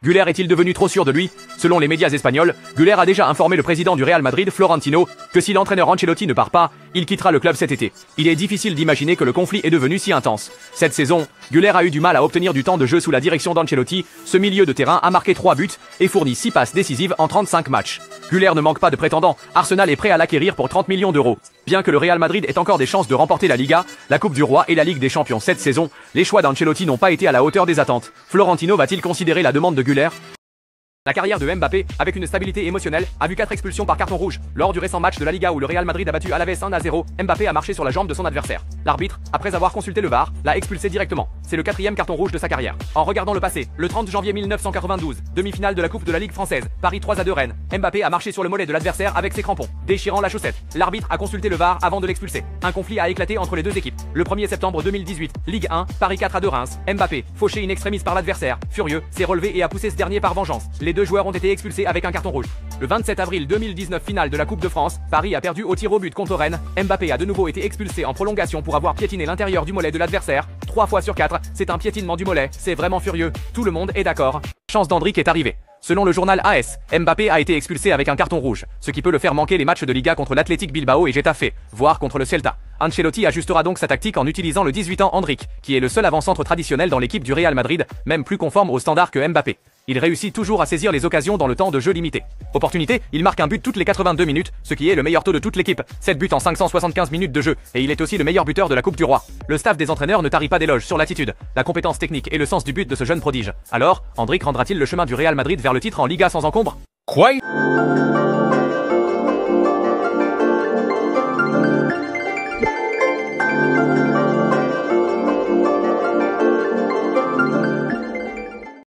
Güler est-il devenu trop sûr de lui? Selon les médias espagnols, Güler a déjà informé le président du Real Madrid, Florentino, que si l'entraîneur Ancelotti ne part pas, il quittera le club cet été. Il est difficile d'imaginer que le conflit est devenu si intense. Cette saison, Güler a eu du mal à obtenir du temps de jeu sous la direction d'Ancelotti. Ce milieu de terrain a marqué 3 buts et fourni 6 passes décisives en 35 matchs. Güler ne manque pas de prétendants, Arsenal est prêt à l'acquérir pour 30 millions d'euros. Bien que le Real Madrid ait encore des chances de remporter la Liga, la Coupe du Roi et la Ligue des Champions cette saison, les choix d'Ancelotti n'ont pas été à la hauteur des attentes. Florentino va-t-il considérer la demande de Güler? La carrière de Mbappé, avec une stabilité émotionnelle, a vu 4 expulsions par carton rouge. Lors du récent match de la Liga où le Real Madrid a battu Alaves 1-0, Mbappé a marché sur la jambe de son adversaire. L'arbitre, après avoir consulté le VAR, l'a expulsé directement. C'est le 4e carton rouge de sa carrière. En regardant le passé, le 30 janvier 1992, demi-finale de la Coupe de la Ligue française, Paris 3-2 Rennes, Mbappé a marché sur le mollet de l'adversaire avec ses crampons, déchirant la chaussette. L'arbitre a consulté le VAR avant de l'expulser. Un conflit a éclaté entre les deux équipes. Le 1er septembre 2018, Ligue 1, Paris 4-2 Reims, Mbappé, fauché in extremis par l'adversaire, furieux, s'est relevé et a poussé ce dernier par vengeance. Les deux joueurs ont été expulsés avec un carton rouge. Le 27 avril 2019, finale de la Coupe de France, Paris a perdu au tir au but contre Rennes. Mbappé a de nouveau été expulsé en prolongation pour avoir piétiné l'intérieur du mollet de l'adversaire. 3 fois sur 4, c'est un piétinement du mollet, c'est vraiment furieux. Tout le monde est d'accord. Chance d'Hendrick est arrivée. Selon le journal AS, Mbappé a été expulsé avec un carton rouge, ce qui peut le faire manquer les matchs de Liga contre l'Athletic Bilbao et Getafe, voire contre le Celta. Ancelotti ajustera donc sa tactique en utilisant le 18 ans Hendrick, qui est le seul avant-centre traditionnel dans l'équipe du Real Madrid, même plus conforme aux standards que Mbappé. Il réussit toujours à saisir les occasions dans le temps de jeu limité. Opportunité, il marque un but toutes les 82 minutes, ce qui est le meilleur taux de toute l'équipe, 7 buts en 575 minutes de jeu, et il est aussi le meilleur buteur de la Coupe du Roi. Le staff des entraîneurs ne tarit pas d'éloges sur l'attitude, la compétence technique et le sens du but de ce jeune prodige. Alors, Hendrick rendra-t-il le chemin du Real Madrid vers le titre en Liga sans encombre? Quoi?